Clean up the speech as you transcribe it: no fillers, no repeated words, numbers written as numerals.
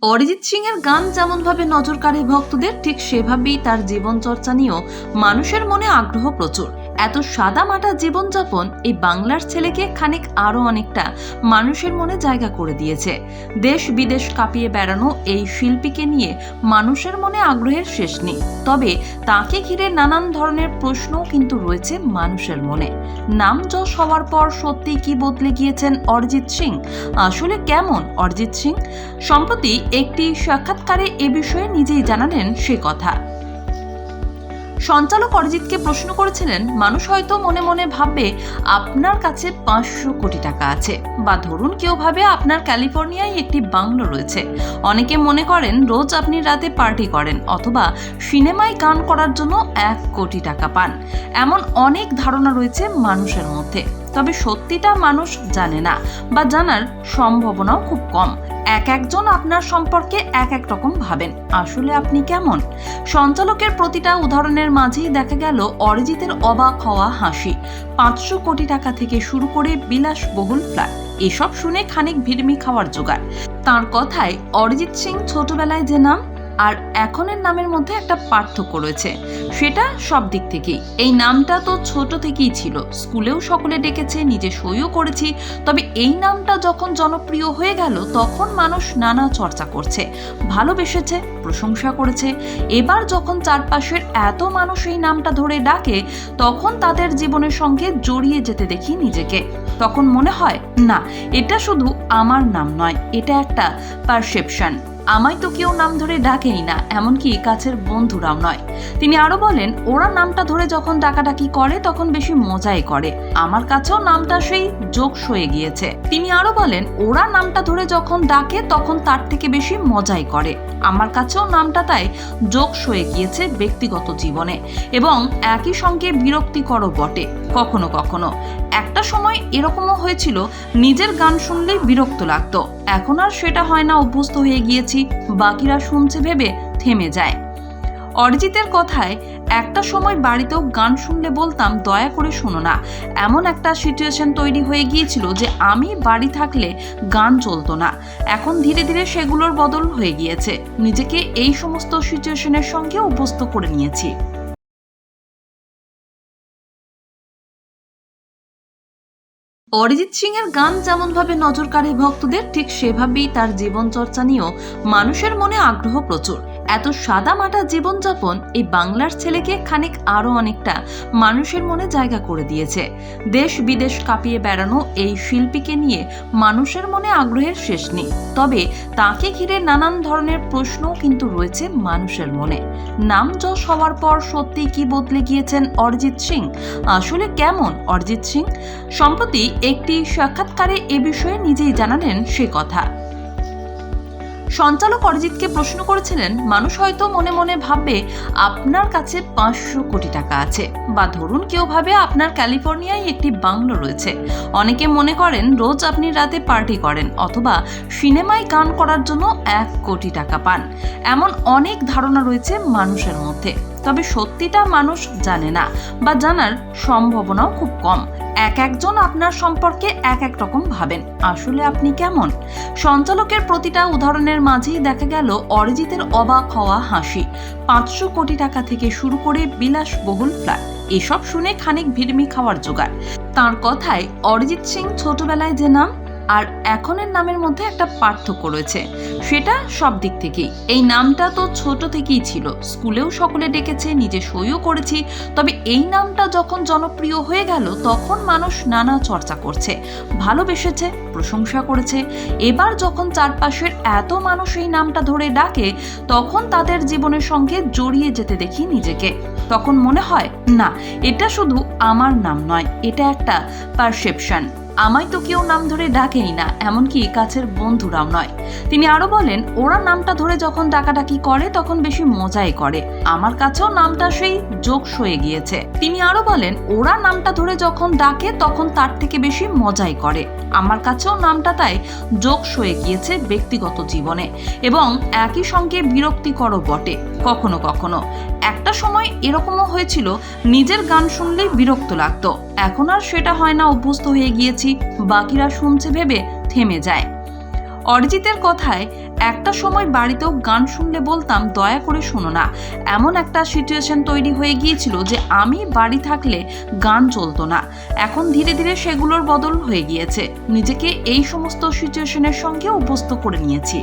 অরিজিৎ সিং এর গান যেমনভাবে নজর কাড়ে ভক্তদের, ঠিক সেভাবেই তার জীবনচর্চা নিয়েও মানুষের মনে আগ্রহ প্রচুর। এত সাদামাটা জীবনযাপন এই বাংলার ছেলেকে খানিক আরো অনেকটা মানুষের মনে জায়গা করে দিয়েছে। দেশ বিদেশ কাঁপিয়ে বেড়ানো এই শিল্পীকে নিয়ে মানুষের মনে আগ্রহের শেষ নেই। তবে তাকে ঘিরে নানান ধরনের প্রশ্নও কিন্তু রয়েছে মানুষের মনে। নাম যশ হওয়ার পর সত্যি কি বদলে গিয়েছেন অরিজিৎ সিং? আসলে কেমন অরিজিৎ সিং? সম্প্রতি একটি সাক্ষাৎকারে এ বিষয়ে নিজেই জানালেন সে কথা। সঞ্চালক অরিজিৎকে প্রশ্ন করেছিলেন, মানুষ হয়তো মনে মনে ভাববে আপনার কাছে 500 কোটি টাকা আছে, বা ধরুন কেউ ভাবে আপনার ক্যালিফোর্নিয়ায় একটি বাংলো রয়েছে। অনেকে মনে করেন রোজ আপনি রাতে পার্টি করেন, অথবা সিনেমায় গান করার জন্য 1 কোটি টাকা পান। এমন অনেক ধারণা রয়েছে মানুষের মধ্যে। তবে সত্যিটা মানুষ জানে না, বা জানার সম্ভাবনাও খুব কম। একজন আপনার সম্পর্কে এক রকম ভাবেন। আসলে আপনি কেমন? সঞ্চালকের প্রতিটা উদাহরণের মাঝেই দেখা গেল অরিজিতের অবাক হওয়া হাসি। 500 কোটি টাকা থেকে শুরু করে বিলাসবহুল ফ্ল্যাট, এসব শুনে খানিক ভিড়মি খাওয়ার জোগাড়। তার কথায় অরিজিৎ সিং ছোটবেলায় যে নাম আর এখনের নামের মধ্যে একটা পার্থক্য রয়েছে, সেটা সব দিক থেকেই। এই নামটা তো ছোট থেকেই ছিল, স্কুলেও সকলে ডেকেছে, নিজে সইও করেছি। তবে এই নামটা যখন জনপ্রিয় হয়ে গেল, তখন মানুষ নানা চর্চা করছে, ভালোবেসেছে, প্রশংসা করেছে। এবার যখন চারপাশের এত মানুষ এই নামটা ধরে ডাকে, তখন তাদের জীবনের সঙ্গে জড়িয়ে যেতে দেখি নিজেকে। তখন মনে হয়, না, এটা শুধু আমার নাম নয়, এটা একটা পারসেপশন। আমায় তো কেউ নাম ধরে ডাকেই না, এমনকি কাছের বন্ধুরাও নয়। তিনি আরো বলেন, ওরা নামটা ধরে যখন ডাকাডাকি করে তখন বেশি মজাই করে। আমার কাছেও নামটা সেই জোকস হয়ে গিয়েছে। তিনি আরো বলেন, ওরা নামটা ধরে যখন ডাকে তখন তার থেকে বেশি মজাই করে। আমার কাছেও নামটা তাই জোকস হয়ে গিয়েছে ব্যক্তিগত জীবনে, এবং একই সঙ্গে বিরক্তিকরও বটে কখনো কখনো। একটা সময় এরকমও হয়েছিল, নিজের গান শুনলেই বিরক্ত লাগতো। এখন আর সেটা হয় না, অভ্যস্ত হয়ে গিয়েছি, বাকিরা শুনছে ভেবে থেমে যায়। অরিজিতের কথায়, একটা সময় বাড়িতেও গান শুনলে বলতাম দয়া করে শোনো না। এমন একটা সিচুয়েশন তৈরি হয়ে গিয়েছিল যে আমি বাড়ি থাকলে গান চলতো না। এখন ধীরে ধীরে সেগুলোর বদল হয়ে গিয়েছে। নিজেকে এই সমস্ত সিচুয়েশনের সঙ্গে অভ্যস্ত করে নিয়েছি। অরিজিৎ সিং এর গান যেমনভাবে নজর কাড়ে ভক্তদের, ঠিক সেভাবেই তার জীবনচর্চা নিয়েও মানুষের মনে আগ্রহ প্রচুর। এত সাদামাটা জীবনযাপন এই বাংলার ছেলেকে খানিক আরো অনেকটা মানুষের মনে জায়গা করে দিয়েছে। দেশ বিদেশ কাঁপিয়ে বেড়ানো এই শিল্পীকে নিয়ে মানুষের মনে আগ্রহের শেষ নেই। তবে তাকে ঘিরে নানান ধরনের প্রশ্নও কিন্তু রয়েছে মানুষের মনে। নাম যশ হওয়ার পর সত্যি কি বদলে গিয়েছেন অরিজিৎ সিং? আসলে কেমন অরিজিৎ সিং? সম্প্রতি একটি সাক্ষাৎকারে এ বিষয়ে নিজেই জানালেন সে কথা। সঞ্চালক অরিজিৎকে প্রশ্ন করেছিলেন, মানুষ হয়তো মনে মনে ভাববে আপনার কাছে 500 কোটি টাকা আছে, বা ধরুন কেউ ভাবে আপনার ক্যালিফোর্নিয়ায় একটি বাংলো রয়েছে। অনেকে মনে করেন রোজ আপনি রাতে পার্টি করেন, অথবা সিনেমায় গান করার জন্য 1 কোটি টাকা পান। এমন অনেক ধারণা রয়েছে মানুষের মধ্যে। তবে সত্যিটা মানুষ জানে না, বা জানার সম্ভাবনাও খুব কম। একজন আপনার সম্পর্কে এক রকম ভাবেন। আসলে আপনি কেমন? সঞ্চালকের প্রতিটা উদাহরণের মাঝেই দেখা গেল অরিজিতের অবাক হওয়া হাসি। 500 কোটি টাকা থেকে শুরু করে বিলাসবহুল ফ্ল্যাট, এসব শুনে খানিক ভিড়মি খাওয়ার জোগাড়। তার কথায় অরিজিৎ সিং ছোটবেলায় যে নাম আর এখনের নামের মধ্যে একটা পার্থক্য রয়েছে, সেটা সব দিক থেকেই। এই নামটা তো ছোট থেকেই ছিল, স্কুলেও সকলে ডেকেছে, নিজে সইও করেছি। তবে এই নামটা যখন জনপ্রিয় হয়ে গেল, তখন মানুষ নানা চর্চা করছে, ভালোবেসেছে, প্রশংসা করেছে। এবার যখন চারপাশের এত মানুষ এই নামটা ধরে ডাকে, তখন তাদের জীবনের সঙ্গে জড়িয়ে যেতে দেখি নিজেকে। তখন মনে হয়, না, এটা শুধু আমার নাম নয়, এটা একটা পারসেপশন। আমায় তো কেউ নাম ধরে ডাকেই না, এমনকি কাছের বন্ধুরাও নয়। তিনি আরো বলেন, ওরা নামটা ধরে যখন ডাকাডাকি করে তখন বেশি মজাই করে। আমার কাছেও নামটা সেই জোকস হয়ে গিয়েছে। তিনি আরো বলেন, ওরা নামটা ধরে যখন ডাকে তখন তার থেকে বেশি মজাই করে। আমার কাছেও নামটা তাই জোকস হয়ে গিয়েছে ব্যক্তিগত জীবনে, এবং একই সঙ্গে বিরক্তিকরও বটে কখনো কখনো। একটা সময় এরকমও হয়েছিল, নিজের গান শুনলেই বিরক্ত লাগতো। এখন আর সেটা হয় না, অভ্যস্ত হয়ে গিয়েছি, বাকিরা শুনছে ভেবে থেমে যায়। অরিজিতের কথায় একটা সময় বাড়িতেও গান শুনলে বলতাম দয়া করে শোনো না। এমন একটা সিচুয়েশন তৈরি হয়ে গিয়েছিল যে আমি বাড়ি থাকলে গান চলতো না। এখন ধীরে ধীরে সেগুলোর বদল হয়ে গিয়েছে। নিজেকে এই সমস্ত সিচুয়েশনের সঙ্গে অভ্যস্ত করে নিয়েছি।